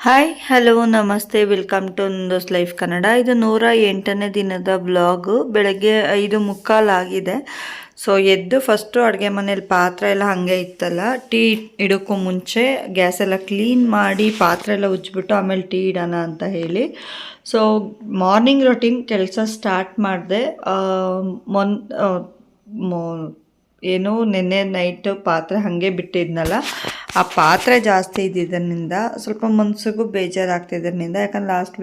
Hi hello ನಮಸ್ತೆ welcome to ನಂದೋಸ್ life Kannada. ಇದು 108ನೇ ದಿನದ ಬ್ಲಾಗು. ಬೆಳಗ್ಗೆ 5:45 ಆಗಿದೆ. ಸೊ ಎದ್ದು ಫಸ್ಟು ಅಡುಗೆ ಮನೇಲಿ ಪಾತ್ರೆ ಎಲ್ಲ ಹಾಗೆ ಇತ್ತಲ್ಲ, ಟೀ ಇಡೋಕ್ಕೂ ಮುಂಚೆ ಗ್ಯಾಸ್ ಎಲ್ಲ ಕ್ಲೀನ್ ಮಾಡಿ ಪಾತ್ರೆ ಎಲ್ಲ ಉಜ್ಜಿಬಿಟ್ಟು ಆಮೇಲೆ ಟೀ ಇಡೋಣ ಅಂತ ಹೇಳಿ ಸೊ ಮಾರ್ನಿಂಗ್ ರೊಟೀನ್ ಕೆಲಸ ಸ್ಟಾರ್ಟ್ ಮಾಡಿದೆ. ಏನು ನೆನ್ನೆ ನೈಟು ಪಾತ್ರೆ ಹಾಗೆ ಬಿಟ್ಟಿದ್ನಲ್ಲ, ಆ ಪಾತ್ರೆ ಜಾಸ್ತಿ ಇದ್ದಿದ್ದರಿಂದ ಸ್ವಲ್ಪ ಮನಸ್ಸಿಗೂ ಬೇಜಾರಾಗ್ತಿದ್ದರಿಂದ, ಯಾಕಂದ್ರೆ ಲಾಸ್ಟ್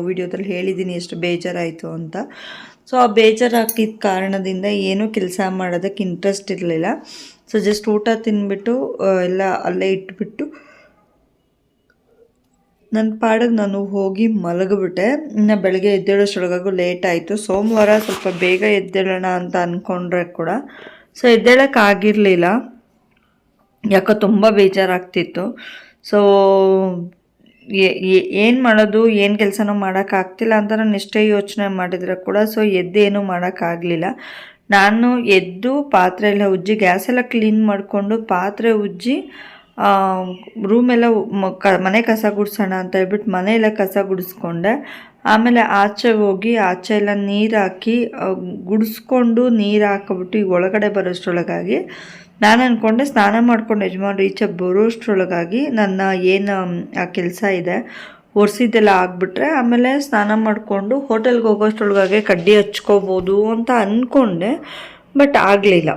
ವಿಡಿಯೋದಲ್ಲಿ ಹೇಳಿದ್ದೀನಿ ಎಷ್ಟು ಬೇಜಾರಾಯಿತು ಅಂತ. ಸೊ ಆ ಬೇಜಾರಾಗ್ತಿದ್ದ ಕಾರಣದಿಂದ ಏನೂ ಕೆಲಸ ಮಾಡೋದಕ್ಕೆ ಇಂಟ್ರೆಸ್ಟ್ ಇರಲಿಲ್ಲ. ಸೊ ಜಸ್ಟ್ ಊಟ ತಿಂದ್ಬಿಟ್ಟು ಎಲ್ಲ ಅಲ್ಲೇ ಇಟ್ಬಿಟ್ಟು ನನ್ನ ಪಾಡಿಗೆ ನಾನು ಹೋಗಿ ಮಲಗಿಬಿಟ್ಟೆ. ಇನ್ನು ಬೆಳಗ್ಗೆ ಎದ್ದೇಳೋಷ್ಟೊಳಗಾಗೂ ಲೇಟ್ ಆಯಿತು. ಸೋಮವಾರ ಸ್ವಲ್ಪ ಬೇಗ ಎದ್ದೇಳೋಣ ಅಂತ ಅಂದ್ಕೊಂಡ್ರೆ ಕೂಡ ಸೊ ಎದ್ದೇಳೋಕ್ಕಾಗಿರಲಿಲ್ಲ, ಯಾಕೋ ತುಂಬ ಬೇಜಾರಾಗ್ತಿತ್ತು. ಸೊ ಏನು ಮಾಡೋದು, ಏನು ಕೆಲಸನೂ ಮಾಡೋಕ್ಕಾಗ್ತಿಲ್ಲ ಅಂತ ನಾನು ಎಷ್ಟೇ ಯೋಚನೆ ಮಾಡಿದರೆ ಕೂಡ ಸೊ ಎದ್ದೇನೂ ಮಾಡೋಕ್ಕಾಗಲಿಲ್ಲ. ನಾನು ಎದ್ದು ಪಾತ್ರೆ ಎಲ್ಲ ಉಜ್ಜಿ ಗ್ಯಾಸ್ ಎಲ್ಲ ಕ್ಲೀನ್ ಮಾಡಿಕೊಂಡು ಪಾತ್ರೆ ಉಜ್ಜಿ ರೂಮೆಲ್ಲ ಮನೆ ಕಸ ಗುಡಿಸೋಣ ಅಂತ ಹೇಳ್ಬಿಟ್ಟು ಮನೆಯೆಲ್ಲ ಕಸ ಗುಡಿಸ್ಕೊಂಡೆ. ಆಮೇಲೆ ಆಚೆ ಹೋಗಿ ಆಚೆ ಎಲ್ಲ ನೀರು ಹಾಕಿ ಗುಡಿಸ್ಕೊಂಡು ನೀರು ಹಾಕಿಬಿಟ್ಟು ಈಗ ಒಳಗಡೆ ಬರೋಷ್ಟರೊಳಗಾಗಿ ನಾನು ಅಂದ್ಕೊಂಡೆ ಸ್ನಾನ ಮಾಡ್ಕೊಂಡು ಯಜಮಾನ್ರು ಈಚೆ ಬರೋಷ್ಟರೊಳಗಾಗಿ ನನ್ನ ಏನು ಆ ಕೆಲಸ ಇದೆ ಒರೆಸಿದ್ದೆಲ್ಲ ಆಗಿಬಿಟ್ರೆ ಆಮೇಲೆ ಸ್ನಾನ ಮಾಡಿಕೊಂಡು ಹೋಟೆಲ್ಗೆ ಹೋಗೋಷ್ಟರೊಳಗಾಗಿ ಕಡ್ಡಿ ಹಚ್ಕೋಬೋದು ಅಂತ ಅಂದ್ಕೊಂಡೆ. ಬಟ್ ಆಗಲಿಲ್ಲ.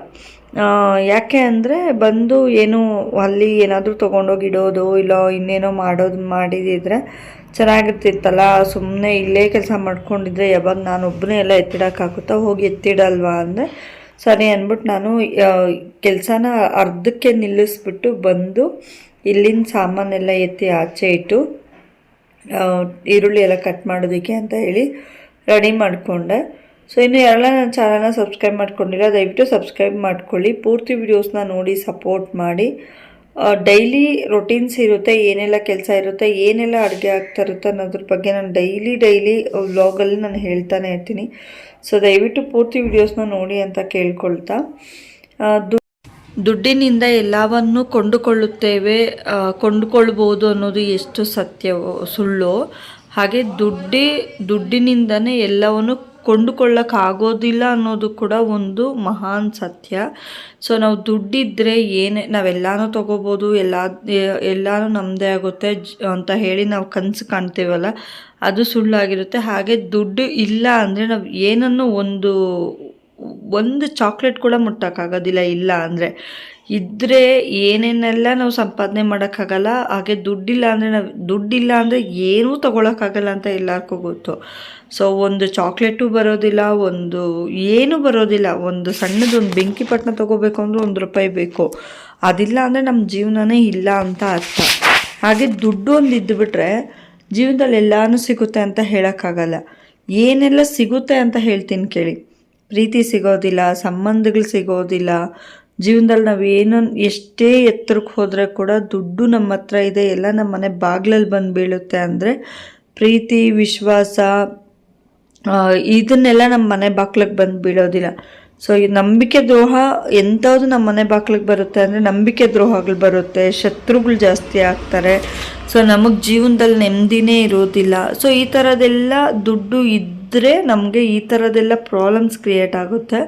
ಯಾಕೆ ಅಂದರೆ ಬಂದು ಏನು ಅಲ್ಲಿ ಏನಾದರೂ ತೊಗೊಂಡೋಗಿ ಇಡೋದು ಇಲ್ಲ ಇನ್ನೇನೋ ಮಾಡಿದಿದ್ರೆ ಚೆನ್ನಾಗಿರ್ತಿತ್ತಲ್ಲ. ಸುಮ್ಮನೆ ಇಲ್ಲೇ ಕೆಲಸ ಮಾಡ್ಕೊಂಡಿದ್ರೆ ಯಾವಾಗ ನಾನು ಒಬ್ಬನೇ ಎಲ್ಲ ಎತ್ತಿಡೋಕ್ಕಾಗುತ್ತಾ, ಹೋಗಿ ಎತ್ತಿಡಲ್ವಾ ಅಂದರೆ ಸರಿ ಅಂದ್ಬಿಟ್ಟು ನಾನು ಕೆಲಸನ ಅರ್ಧಕ್ಕೆ ನಿಲ್ಲಿಸ್ಬಿಟ್ಟು ಬಂದು ಇಲ್ಲಿನ ಸಾಮಾನೆಲ್ಲ ಎತ್ತಿ ಆಚೆ ಇಟ್ಟು ಈರುಳ್ಳಿ ಎಲ್ಲ ಕಟ್ ಮಾಡೋದಕ್ಕೆ ಅಂತ ಹೇಳಿ ರೆಡಿ ಮಾಡಿಕೊಂಡೆ. ಸೊ ಇನ್ನು ಯಾರೆಲ್ಲ ನನ್ನ ಚಾನಲ್ನ ಸಬ್ಸ್ಕ್ರೈಬ್ ಮಾಡ್ಕೊಂಡಿಲ್ಲ ದಯವಿಟ್ಟು ಸಬ್ಸ್ಕ್ರೈಬ್ ಮಾಡ್ಕೊಳ್ಳಿ. ಪೂರ್ತಿ ವಿಡಿಯೋಸ್ನ ನೋಡಿ ಸಪೋರ್ಟ್ ಮಾಡಿ. ಡೈಲಿ ರೊಟೀನ್ಸ್ ಇರುತ್ತೆ, ಏನೆಲ್ಲ ಕೆಲಸ ಇರುತ್ತೆ, ಏನೆಲ್ಲ ಅಡುಗೆ ಆಗ್ತಾ ಇರುತ್ತೆ ಅನ್ನೋದ್ರ ಬಗ್ಗೆ ನಾನು ಡೈಲಿ ವ್ಲಾಗಲ್ಲಿ ನಾನು ಹೇಳ್ತಾನೆ ಇರ್ತೀನಿ. ಸೊ ದಯವಿಟ್ಟು ಪೂರ್ತಿ ವಿಡಿಯೋಸ್ನ ನೋಡಿ ಅಂತ ಕೇಳ್ಕೊಳ್ತಾ, ದುಡ್ಡಿನಿಂದ ಎಲ್ಲವನ್ನೂ ಕೊಂಡುಕೊಳ್ಬೋದು ಅನ್ನೋದು ಎಷ್ಟು ಸತ್ಯವೋ ಸುಳ್ಳು, ಹಾಗೆ ದುಡ್ಡಿನಿಂದನೇ ಎಲ್ಲವನ್ನು ಕೊಂಡುಕೊಳ್ಳೋಕ್ಕಾಗೋದಿಲ್ಲ ಅನ್ನೋದು ಕೂಡ ಒಂದು ಮಹಾನ್ ಸತ್ಯ. ಸೊ ನಾವು ದುಡ್ಡಿದ್ದರೆ ನಾವೆಲ್ಲನೂ ತೊಗೋಬೋದು, ಎಲ್ಲನೂ ನಮ್ಮದೇ ಆಗುತ್ತೆ ಅಂತ ಹೇಳಿ ನಾವು ಕನಸು ಕಾಣ್ತೀವಲ್ಲ, ಅದು ಸುಳ್ಳಾಗಿರುತ್ತೆ. ಹಾಗೆ ದುಡ್ಡು ಇಲ್ಲ ಅಂದರೆ ನಾವು ಏನನ್ನು ಒಂದು ಚಾಕ್ಲೇಟ್ ಕೂಡ ಮುಟ್ಟೋಕ್ಕಾಗೋದಿಲ್ಲ. ಇಲ್ಲ ಅಂದರೆ ಇದ್ದರೆ ಏನೇನೆಲ್ಲ ನಾವು ಸಂಪಾದನೆ ಮಾಡೋಕ್ಕಾಗಲ್ಲ. ಹಾಗೆ ದುಡ್ಡಿಲ್ಲ ಅಂದರೆ ಏನೂ ತೊಗೊಳಕ್ಕಾಗಲ್ಲ ಅಂತ ಎಲ್ಲರಿಗೂ ಗೊತ್ತು. ಸೊ ಒಂದು ಚಾಕ್ಲೇಟು ಬರೋದಿಲ್ಲ, ಏನೂ ಬರೋದಿಲ್ಲ. ಒಂದು ಸಣ್ಣದೊಂದು ಬೆಂಕಿ ಪಟ್ಟಣ ತೊಗೋಬೇಕು ಅಂದರೆ ₹1 ಬೇಕು. ಅದಿಲ್ಲ ಅಂದರೆ ನಮ್ಮ ಜೀವನನೇ ಇಲ್ಲ ಅಂತ ಅರ್ಥ. ಹಾಗೆ ದುಡ್ಡು ಒಂದು ಇದ್ದುಬಿಟ್ರೆ ಜೀವನದಲ್ಲಿ ಎಲ್ಲನೂ ಸಿಗುತ್ತೆ ಅಂತ ಹೇಳೋಕ್ಕಾಗಲ್ಲ. ಏನೆಲ್ಲ ಸಿಗುತ್ತೆ ಅಂತ ಹೇಳ್ತೀನಿ ಕೇಳಿ. ಪ್ರೀತಿ ಸಿಗೋದಿಲ್ಲ, ಸಂಬಂಧಗಳು ಸಿಗೋದಿಲ್ಲ. ಜೀವನದಲ್ಲಿ ನಾವೇನು ಎಷ್ಟೇ ಎತ್ತರಕ್ಕೆ ಹೋದರೆ ಕೂಡ ದುಡ್ಡು ನಮ್ಮ ಹತ್ರ ಇದೆ, ಎಲ್ಲ ನಮ್ಮ ಮನೆ ಬಾಗಿಲಲ್ಲಿ ಬಂದು ಬೀಳುತ್ತೆ ಅಂದರೆ ಪ್ರೀತಿ ವಿಶ್ವಾಸ ಇದನ್ನೆಲ್ಲ ನಮ್ಮ ಮನೆ ಬಾಗಿಲಿಗೆ ಬಂದು ಬೀಳೋದಿಲ್ಲ. ಸೊ ಈ ನಂಬಿಕೆ ದ್ರೋಹ ಎಂಥದ್ದು ನಮ್ಮ ಮನೆ ಬಾಗಿಲಿಗೆ ಬರುತ್ತೆ ಅಂದರೆ ನಂಬಿಕೆ ದ್ರೋಹಗಳು ಬರುತ್ತೆ, ಶತ್ರುಗಳು ಜಾಸ್ತಿ ಆಗ್ತಾರೆ. ಸೊ ನಮಗೆ ಜೀವನದಲ್ಲಿ ನೆಮ್ಮದಿನೇ ಇರೋದಿಲ್ಲ. ಸೊ ಈ ಥರದ್ದೆಲ್ಲ ದುಡ್ಡು ಇದ್ದರೆ ನಮಗೆ ಈ ಥರದ್ದೆಲ್ಲ ಪ್ರಾಬ್ಲಮ್ಸ್ ಕ್ರಿಯೇಟ್ ಆಗುತ್ತೆ.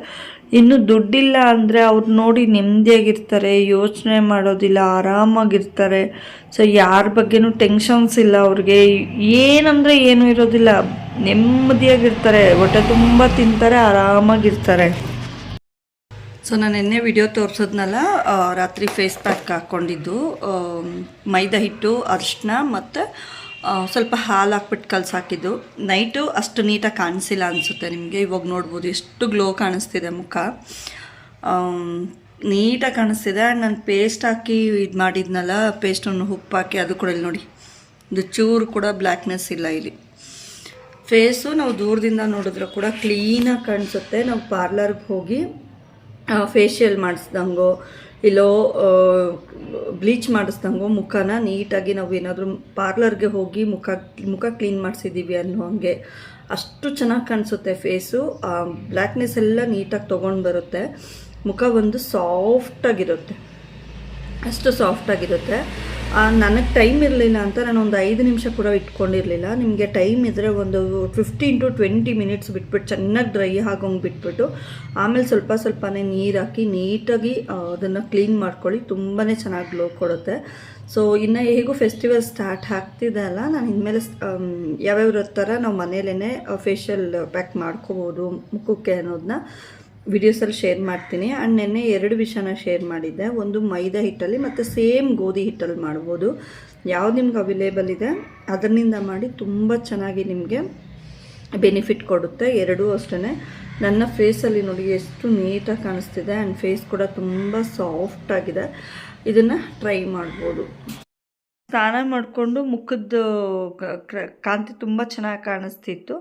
ಇನ್ನು ದುಡ್ಡಿಲ್ಲ ಅಂದರೆ ಅವ್ರು ನೋಡಿ ನೆಮ್ಮದಿಯಾಗಿರ್ತಾರೆ, ಯೋಚನೆ ಮಾಡೋದಿಲ್ಲ, ಆರಾಮಾಗಿರ್ತಾರೆ. ಸೊ ಯಾರ ಬಗ್ಗೆನೂ ಟೆನ್ಷನ್ಸ್ ಇಲ್ಲ ಅವ್ರಿಗೆ, ಏನಂದರೆ ಏನೂ ಇರೋದಿಲ್ಲ, ನೆಮ್ಮದಿಯಾಗಿರ್ತಾರೆ, ಹೊಟ್ಟೆ ತುಂಬ ತಿಂತಾರೆ, ಆರಾಮಾಗಿರ್ತಾರೆ. ಸೊ ನಾನು ನಿನ್ನೆ ವಿಡಿಯೋ ತೋರಿಸೋದ್ನಲ್ಲ, ರಾತ್ರಿ ಫೇಸ್ ಪ್ಯಾಕ್ ಹಾಕ್ಕೊಂಡಿದ್ದು ಮೈದಾ ಹಿಟ್ಟು, ಅರಿಶಿನ ಮತ್ತು ಸ್ವಲ್ಪ ಹಾಲು ಹಾಕ್ಬಿಟ್ಟು ಕಲಸಾಕಿದ್ದು. ನೈಟು ಅಷ್ಟು ನೀಟಾಗಿ ಕಾಣಿಸಿಲ್ಲ ಅನಿಸುತ್ತೆ ನಿಮಗೆ. ಇವಾಗ ನೋಡ್ಬೋದು ಎಷ್ಟು ಗ್ಲೋ ಕಾಣಿಸ್ತಿದೆ ಮುಖ, ನೀಟಾಗಿ ಕಾಣಿಸ್ತಿದೆ. ನಾನು ಪೇಸ್ಟ್ ಹಾಕಿ ಇದು ಮಾಡಿದ್ನಲ್ಲ, ಪೇಸ್ಟನ್ನು ಉಪ್ಪು ಹಾಕಿ ಅದು ಕೂಡ ಇಲ್ಲಿ ನೋಡಿ, ಇದು ಚೂರು ಕೂಡ ಬ್ಲ್ಯಾಕ್ನೆಸ್ ಇಲ್ಲ ಇಲ್ಲಿ. ಫೇಸು ನಾವು ದೂರದಿಂದ ನೋಡಿದ್ರೆ ಕೂಡ ಕ್ಲೀನಾಗಿ ಕಾಣಿಸುತ್ತೆ. ನಾವು ಪಾರ್ಲರ್ಗೆ ಹೋಗಿ ಫೇಶಿಯಲ್ ಮಾಡಿಸ್ದಂಗೋ ಇಲ್ಲೋ ಬ್ಲೀಚ್ ಮಾಡಿಸ್ದಂಗೋ ಮುಖನ ನೀಟಾಗಿ ನಾವು ಏನಾದರೂ ಪಾರ್ಲರ್ಗೆ ಹೋಗಿ ಮುಖ ಕ್ಲೀನ್ ಮಾಡಿಸಿದ್ದೀವಿ ಅನ್ನೋ ಹಂಗೆ ಅಷ್ಟು ಚೆನ್ನಾಗಿ ಕಾಣಿಸುತ್ತೆ ಫೇಸು. ಬ್ಲ್ಯಾಕ್ನೆಸ್ ಎಲ್ಲ ನೀಟಾಗಿ ತೊಗೊಂಡು ಬರುತ್ತೆ, ಮುಖ ಒಂದು ಸಾಫ್ಟಾಗಿರುತ್ತೆ. ಅಷ್ಟು ಸಾಫ್ಟಾಗಿರುತ್ತೆ. ನನಗೆ ಟೈಮ್ ಇರಲಿಲ್ಲ ಅಂತ ನಾನು ಒಂದು 5 ನಿಮಿಷ ಕೂಡ ಇಟ್ಕೊಂಡಿರಲಿಲ್ಲ. ನಿಮಗೆ ಟೈಮ್ ಇದ್ದರೆ ಒಂದು 15 to 20 ಮಿನಿಟ್ಸ್ ಬಿಟ್ಬಿಟ್ಟು ಚೆನ್ನಾಗಿ ಡ್ರೈ ಆಗೋಂಗೆ ಬಿಟ್ಬಿಟ್ಟು ಆಮೇಲೆ ಸ್ವಲ್ಪನೇ ನೀರು ಹಾಕಿ ನೀಟಾಗಿ ಅದನ್ನು ಕ್ಲೀನ್ ಮಾಡ್ಕೊಳ್ಳಿ. ತುಂಬಾ ಚೆನ್ನಾಗಿ ಗ್ಲೋ ಕೊಡುತ್ತೆ. ಸೊ ಇನ್ನು ಹೇಗೂ ಫೆಸ್ಟಿವಲ್ ಸ್ಟಾರ್ಟ್ ಆಗ್ತಿದೆ ಅಲ್ಲ, ನಾನು ಇನ್ಮೇಲೆ ಯಾವ್ಯಾವ ಥರ ನಾವು ಮನೇಲೇ ಫೇಶಿಯಲ್ ಪ್ಯಾಕ್ ಮಾಡ್ಕೋಬೋದು ಮುಖಕ್ಕೆ ಅನ್ನೋದನ್ನ ವಿಡಿಯೋಸಲ್ಲಿ ಶೇರ್ ಮಾಡ್ತೀನಿ. ಆ್ಯಂಡ್ ನೆನ್ನೆ 2 ವಿಷಯನ ಶೇರ್ ಮಾಡಿದ್ದೆ. ಒಂದು ಮೈದಾ ಹಿಟ್ಟಲ್ಲಿ ಮತ್ತು ಸೇಮ್ ಗೋಧಿ ಹಿಟ್ಟಲ್ಲಿ ಮಾಡ್ಬೋದು. ಯಾವ್ದು ನಿಮ್ಗೆ ಅವೈಲೇಬಲ್ ಇದೆ ಅದರಿಂದ ಮಾಡಿ ತುಂಬ ಚೆನ್ನಾಗಿ ನಿಮಗೆ ಬೆನಿಫಿಟ್ ಕೊಡುತ್ತೆ. ಎರಡೂ ಅಷ್ಟೇ. ನನ್ನ ಫೇಸಲ್ಲಿ ನೋಡಿ ಎಷ್ಟು ನೀಟಾಗಿ ಕಾಣಿಸ್ತಿದೆ ಆ್ಯಂಡ್ ಫೇಸ್ ಕೂಡ ತುಂಬ ಸಾಫ್ಟಾಗಿದೆ. ಇದನ್ನು ಟ್ರೈ ಮಾಡ್ಬೋದು. ಸ್ನಾನ ಮಾಡಿಕೊಂಡು ಮುಖದ ಕಾಂತಿ ತುಂಬ ಚೆನ್ನಾಗಿ ಕಾಣಿಸ್ತಿತ್ತು.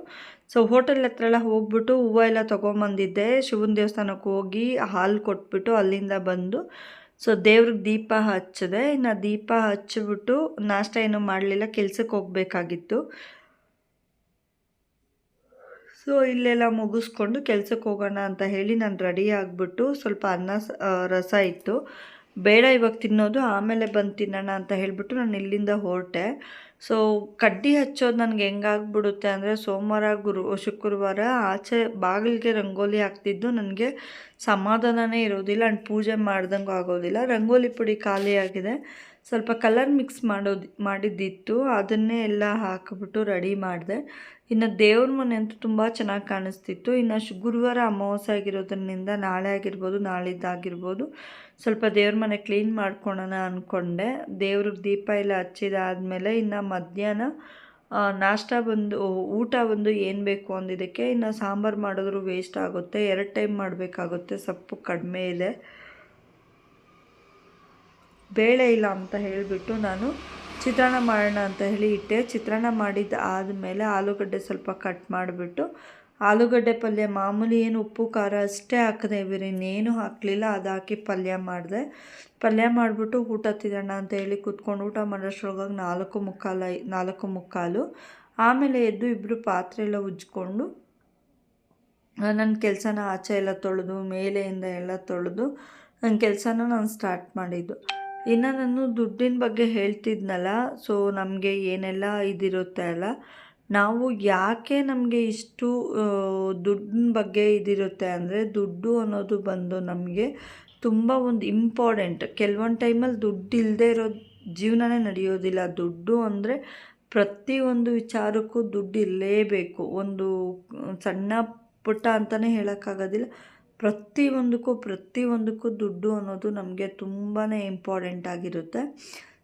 ಸೊ ಹೋಟೆಲ್ ಹತ್ರ ಎಲ್ಲ ಹೋಗ್ಬಿಟ್ಟು ಹೂವು ಎಲ್ಲ ತೊಗೊಂಬಂದಿದ್ದೆ. ಶಿವನ ದೇವಸ್ಥಾನಕ್ಕೆ ಹೋಗಿ ಹಾಲು ಕೊಟ್ಬಿಟ್ಟು ಅಲ್ಲಿಂದ ಬಂದು ಸೊ ದೇವ್ರಿಗೆ ದೀಪ ಹಚ್ಚಿದೆ. ಇನ್ನು ದೀಪ ಹಚ್ಚಿಬಿಟ್ಟು ನಾಷ್ಟ ಏನೂ ಮಾಡಲಿಲ್ಲ, ಕೆಲ್ಸಕ್ಕೆ ಹೋಗಬೇಕಾಗಿತ್ತು. ಸೊ ಇಲ್ಲೆಲ್ಲ ಮುಗಿಸ್ಕೊಂಡು ಕೆಲ್ಸಕ್ಕೆ ಹೋಗೋಣ ಅಂತ ಹೇಳಿ ನಾನು ರೆಡಿ ಆಗಿಬಿಟ್ಟು ಸ್ವಲ್ಪ ಅನ್ನ ರಸ ಇತ್ತು, ಬೇಡ ಇವಾಗ ತಿನ್ನೋದು ಆಮೇಲೆ ಬಂದು ತಿನ್ನೋಣ ಅಂತ ಹೇಳಿಬಿಟ್ಟು ನಾನು ಇಲ್ಲಿಂದ ಹೊರಟೆ. ಸೊ ಕಡ್ಡಿ ಹಚ್ಚೋದು ನನಗೆ ಹೆಂಗಾಗ್ಬಿಡುತ್ತೆ ಅಂದರೆ ಸೋಮವಾರ ಶುಕ್ರವಾರ ಆಚೆ ಬಾಗಿಲಿಗೆ ರಂಗೋಲಿ ಹಾಕ್ತಿದ್ದು ನನಗೆ ಸಮಾಧಾನನೇ ಇರೋದಿಲ್ಲ ಆ್ಯಂಡ್ ಪೂಜೆ ಮಾಡ್ದಂಗೂ ಆಗೋದಿಲ್ಲ. ರಂಗೋಲಿ ಪುಡಿ ಖಾಲಿಯಾಗಿದೆ, ಸ್ವಲ್ಪ ಕಲರ್ ಮಿಕ್ಸ್ ಮಾಡಿದ್ದಿತ್ತು, ಅದನ್ನೇ ಎಲ್ಲ ಹಾಕಿಬಿಟ್ಟು ರೆಡಿ ಮಾಡಿದೆ. ಇನ್ನು ದೇವ್ರ ಮನೆ ಅಂತೂ ತುಂಬ ಚೆನ್ನಾಗಿ ಕಾಣಿಸ್ತಿತ್ತು. ಇನ್ನು ಗುರುವಾರ ಅಮಾವಾಸ್ಯೆ ಆಗಿರೋದ್ರಿಂದ ನಾಳೆ ಆಗಿರ್ಬೋದು ನಾಳಿದ್ದಾಗಿರ್ಬೋದು ಸ್ವಲ್ಪ ದೇವ್ರ ಮನೆ ಕ್ಲೀನ್ ಮಾಡ್ಕೊಳ್ಳೋಣ ಅಂದ್ಕೊಂಡೆ. ದೇವ್ರಿಗೆ ದೀಪ ಎಲ್ಲ ಹಚ್ಚಿದಾದ್ಮೇಲೆ ಇನ್ನು ಮಧ್ಯಾಹ್ನ ನಾಷ್ಟ ಊಟ ಏನು ಬೇಕು ಅಂದಿದ್ದಕ್ಕೆ. ಇನ್ನು ಸಾಂಬಾರು ಮಾಡಿದ್ರು ವೇಸ್ಟ್ ಆಗುತ್ತೆ, 2 ಟೈಮ್ ಮಾಡಬೇಕಾಗುತ್ತೆ, ಸೊಪ್ಪು ಕಡಿಮೆ ಇದೆ, ಬೇಳೆ ಇಲ್ಲ ಅಂತ ಹೇಳಿಬಿಟ್ಟು ನಾನು ಚಿತ್ರಾನ್ನ ಮಾಡೋಣ ಅಂತ ಹೇಳಿ ಇಟ್ಟೆ. ಚಿತ್ರಾನ್ನ ಮಾಡಿದ್ದು ಆದಮೇಲೆ ಆಲೂಗಡ್ಡೆ ಸ್ವಲ್ಪ ಕಟ್ ಮಾಡಿಬಿಟ್ಟು ಆಲೂಗಡ್ಡೆ ಪಲ್ಯ ಮಾಮೂಲಿ ಏನು ಉಪ್ಪು ಖಾರ ಅಷ್ಟೇ ಹಾಕಿದೆ, ಇನ್ನೇನು ಹಾಕಲಿಲ್ಲ. ಅದು ಹಾಕಿ ಪಲ್ಯ ಮಾಡಿದೆ. ಪಲ್ಯ ಮಾಡಿಬಿಟ್ಟು ಊಟ ತಿನ್ನೋಣ ಅಂತ ಹೇಳಿ ಕೂತ್ಕೊಂಡು ಊಟ ಮಾಡೋಷ್ಟ್ರೊಳಗಾಗಿ 4:45. ಆಮೇಲೆ ಎದ್ದು ಇಬ್ಬರು ಪಾತ್ರೆ ಎಲ್ಲ ಉಜ್ಜಿಕೊಂಡು ನನ್ನ ಕೆಲಸನ ಆಚೆ ಎಲ್ಲ ತೊಳೆದು ಮೇಲೆಯಿಂದ ಎಲ್ಲ ತೊಳೆದು ನನ್ನ ಕೆಲಸನ ನಾನು ಸ್ಟಾರ್ಟ್ ಮಾಡಿದ್ದು. ಇನ್ನು ನಾನು ದುಡ್ಡಿನ ಬಗ್ಗೆ ಹೇಳ್ತಿದ್ನಲ್ಲ, ಸೊ ನಮಗೆ ಏನೆಲ್ಲ ಇದಿರುತ್ತೆ ಅಲ್ಲ, ನಾವು ಯಾಕೆ ನಮಗೆ ಇಷ್ಟು ದುಡ್ಡಿನ ಬಗ್ಗೆ ಇದಿರುತ್ತೆ ಅಂದರೆ ದುಡ್ಡು ಅನ್ನೋದು ಬಂದು ನಮಗೆ ತುಂಬ ಒಂದು ಇಂಪಾರ್ಟೆಂಟ್. ಕೆಲವೊಂದು ಟೈಮಲ್ಲಿ ದುಡ್ಡು ಇಲ್ಲದೆ ಇರೋ ಜೀವನನೇ ನಡೆಯೋದಿಲ್ಲ. ದುಡ್ಡು ಅಂದರೆ ಪ್ರತಿಯೊಂದು ವಿಚಾರಕ್ಕೂ ದುಡ್ಡು ಇರಲೇಬೇಕು. ಒಂದು ಸಣ್ಣ ಪುಟ್ಟ ಅಂತಲೇ ಹೇಳೋಕ್ಕಾಗೋದಿಲ್ಲ, ಪ್ರತಿಯೊಂದಕ್ಕೂ ದುಡ್ಡು ಅನ್ನೋದು ನಮಗೆ ತುಂಬಾ ಇಂಪಾರ್ಟೆಂಟ್ ಆಗಿರುತ್ತೆ.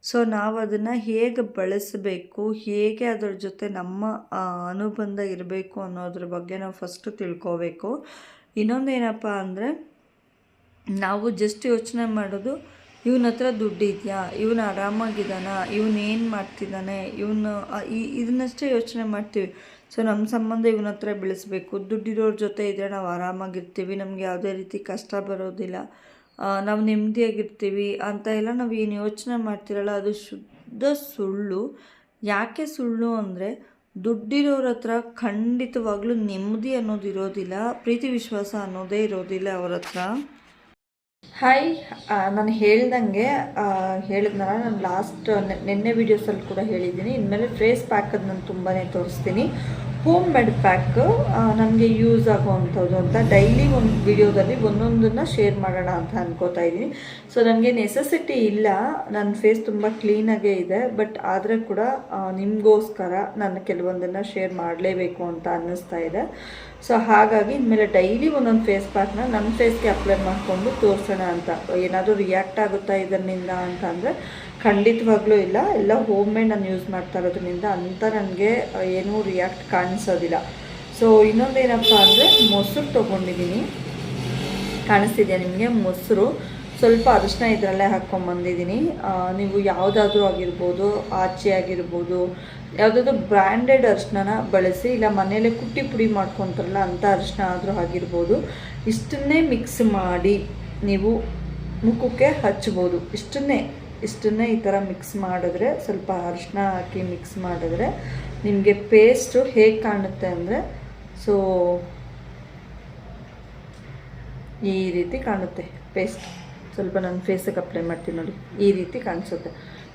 ಸೊ ನಾವು ಅದನ್ನು ಹೇಗೆ ಬಳಸಬೇಕು, ಹೇಗೆ ಅದರ ಜೊತೆ ನಮ್ಮ ಅನುಬಂಧ ಇರಬೇಕು ಅನ್ನೋದ್ರ ಬಗ್ಗೆ ನಾವು ಫಸ್ಟು ತಿಳ್ಕೋಬೇಕು. ಇನ್ನೊಂದೇನಪ್ಪ ಅಂದರೆ ನಾವು ಜಸ್ಟ್ ಯೋಚನೆ ಮಾಡೋದು, ಇವನ ಹತ್ರ ದುಡ್ಡಿದೆಯಾ, ಇವನು ಆರಾಮಾಗಿದ್ದಾನ, ಇವನೇನು ಮಾಡ್ತಿದ್ದಾನೆ, ಇದನ್ನಷ್ಟೇ ಯೋಚನೆ ಮಾಡ್ತೀವಿ. ಸೊ ನಮ್ಮ ಸಂಬಂಧ ಇವನ ಹತ್ರ ಬೆಳೆಸಬೇಕು, ದುಡ್ಡಿರೋರ ಜೊತೆ ಇದ್ದರೆ ನಾವು ಆರಾಮಾಗಿರ್ತೀವಿ, ನಮಗೆ ಯಾವುದೇ ರೀತಿ ಕಷ್ಟ ಬರೋದಿಲ್ಲ, ನಾವು ನೆಮ್ಮದಿಯಾಗಿರ್ತೀವಿ ಅಂತ ಎಲ್ಲ ನಾವು ಏನು ಯೋಚನೆ ಮಾಡ್ತಿರಲ್ಲ, ಅದು ಶುದ್ಧ ಸುಳ್ಳು. ಯಾಕೆ ಸುಳ್ಳು ಅಂದರೆ ದುಡ್ಡಿರೋರ ಹತ್ರ ಖಂಡಿತವಾಗ್ಲೂ ನೆಮ್ಮದಿ ಅನ್ನೋದು ಇರೋದಿಲ್ಲ, ಪ್ರೀತಿ ವಿಶ್ವಾಸ ಅನ್ನೋದೇ ಇರೋದಿಲ್ಲ ಅವ್ರ ಹತ್ರ. ಹಾಯ್, ನಾನು ಹೇಳ್ದಂಗೆ ಹೇಳಿದ್ನಲ್ಲ, ನಾನು ಲಾಸ್ಟ್ ನಿನ್ನೆ ವೀಡಿಯೋಸಲ್ಲಿ ಕೂಡ ಹೇಳಿದ್ದೀನಿ. ಇನ್ಮೇಲೆ ಫೇಸ್ ಪ್ಯಾಕದ್ದು ನಾನು ತುಂಬಾ ತೋರಿಸ್ತೀನಿ. ಹೋಮ್ ಮೇಡ್ ಪ್ಯಾಕ್ ನಮಗೆ ಯೂಸ್ ಆಗೋವಂಥದ್ದು ಅಂತ ಡೈಲಿ ಒಂದು ವಿಡಿಯೋದಲ್ಲಿ ಒಂದೊಂದನ್ನು ಶೇರ್ ಮಾಡೋಣ ಅಂತ ಅಂದ್ಕೋತಾ ಇದ್ದೀನಿ. ಸೊ ನನಗೆ ನೆಸೆಸಿಟಿ ಇಲ್ಲ, ನನ್ನ ಫೇಸ್ ತುಂಬ ಕ್ಲೀನಾಗೇ ಇದೆ, ಬಟ್ ಆದರೆ ಕೂಡ ನಿಮಗೋಸ್ಕರ ನಾನು ಕೆಲವೊಂದನ್ನು ಶೇರ್ ಮಾಡಲೇಬೇಕು ಅಂತ ಅನ್ನಿಸ್ತಾ ಇದೆ. ಸೊ ಹಾಗಾಗಿ ಇನ್ಮೇಲೆ ಡೈಲಿ ಒಂದೊಂದು ಫೇಸ್ ಪ್ಯಾಕ್ನ ನನ್ನ ಫೇಸ್ಗೆ ಅಪ್ಲೈ ಮಾಡಿಕೊಂಡು ತೋರಿಸೋಣ ಅಂತ. ಏನಾದರೂ ರಿಯಾಕ್ಟ್ ಆಗುತ್ತಾ ಇದರಿಂದ ಅಂತಂದರೆ ಖಂಡಿತವಾಗ್ಲೂ ಇಲ್ಲ, ಎಲ್ಲ ಹೋಮ್ ಮೇಡ್ ನಾನು ಯೂಸ್ ಮಾಡ್ತಾ ಇರೋದ್ರಿಂದ ಅಂತ ನನಗೆ ಏನೂ ರಿಯಾಕ್ಟ್ ಕಾಣಿಸೋದಿಲ್ಲ. ಸೊ ಇನ್ನೊಂದೇನಪ್ಪ ಅಂದರೆ ಮೊಸರು ತೊಗೊಂಡಿದ್ದೀನಿ, ಕಾಣಿಸ್ತಿದೆಯಾ ನಿಮಗೆ? ಮೊಸರು ಸ್ವಲ್ಪ ಅರಿಶಿನ ಇದರಲ್ಲೇ ಹಾಕ್ಕೊಂಬಂದಿದ್ದೀನಿ. ನೀವು ಯಾವುದಾದ್ರೂ ಆಗಿರ್ಬೋದು, ಆಚೆ ಆಗಿರ್ಬೋದು, ಯಾವುದಾದ್ರೂ ಬ್ರ್ಯಾಂಡೆಡ್ ಅರಿಶಿನ ಬಳಸಿ, ಇಲ್ಲ ಮನೇಲೆ ಕುಟ್ಟಿ ಪುಡಿ ಮಾಡ್ಕೊತಾರಲ್ಲ ಅಂಥ ಅರಿಶಿನ ಆದರೂ ಆಗಿರ್ಬೋದು. ಇಷ್ಟನ್ನೇ ಮಿಕ್ಸ್ ಮಾಡಿ ನೀವು ಮುಖಕ್ಕೆ ಹಚ್ಬೋದು. ಇಷ್ಟನ್ನೇ ಈ ಥರ ಮಿಕ್ಸ್ ಮಾಡಿದ್ರೆ, ಸ್ವಲ್ಪ ಅರಿಶಿನ ಹಾಕಿ ಮಿಕ್ಸ್ ಮಾಡಿದ್ರೆ ನಿಮಗೆ ಪೇಸ್ಟು ಹೇಗೆ ಕಾಣುತ್ತೆ ಅಂದರೆ, ಸೊ ಈ ರೀತಿ ಕಾಣುತ್ತೆ ಪೇಸ್ಟ್. ಸ್ವಲ್ಪ ನನ್ನ ಫೇಸಿಗೆ ಅಪ್ಲೈ ಮಾಡ್ತೀನಿ ನೋಡಿ, ಈ ರೀತಿ ಕಾಣಿಸುತ್ತೆ.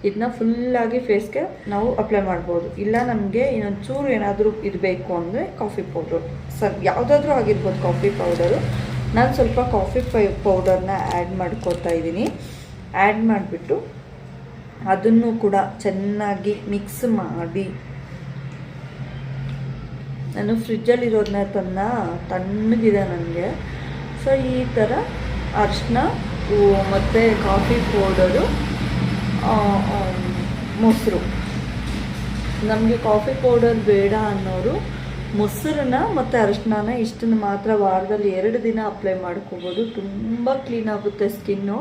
ಇದನ್ನ ಫುಲ್ಲಾಗಿ ಫೇಸ್ಗೆ ನಾವು ಅಪ್ಲೈ ಮಾಡ್ಬೋದು. ಇಲ್ಲ ನಮಗೆ ಇನ್ನೊಂದು ಚೂರು ಏನಾದರೂ ಇರಬೇಕು ಅಂದರೆ ಕಾಫಿ ಪೌಡರ್, ಯಾವುದಾದ್ರೂ ಆಗಿರ್ಬೋದು ಕಾಫಿ ಪೌಡರು. ನಾನು ಸ್ವಲ್ಪ ಕಾಫಿ ಪೌಡರ್ನ ಆ್ಯಡ್ ಮಾಡ್ಕೊತಾ ಇದ್ದೀನಿ. ಆ್ಯಡ್ ಮಾಡಿಬಿಟ್ಟು ಅದನ್ನು ಕೂಡ ಚೆನ್ನಾಗಿ ಮಿಕ್ಸ್ ಮಾಡಿ, ನಾನು ಫ್ರಿಜ್ಜಲ್ಲಿರೋದನ್ನ ತಣ್ಣಗಿದೆ ನನಗೆ. ಸೊ ಈ ಥರ ಅರಿಶಿನ ಮತ್ತು ಕಾಫಿ ಪೌಡರು, ಮೊಸರು. ನಮಗೆ ಕಾಫಿ ಪೌಡರ್ ಬೇಡ ಅನ್ನೋರು ಮೊಸರನ್ನ ಮತ್ತು ಅರಿಶಿನ ಇಷ್ಟನ್ನು ಮಾತ್ರ ವಾರದಲ್ಲಿ 2 ದಿನ ಅಪ್ಲೈ ಮಾಡ್ಕೋಬೋದು. ತುಂಬ ಕ್ಲೀನ್ ಆಗುತ್ತೆ ಸ್ಕಿನ್ನು.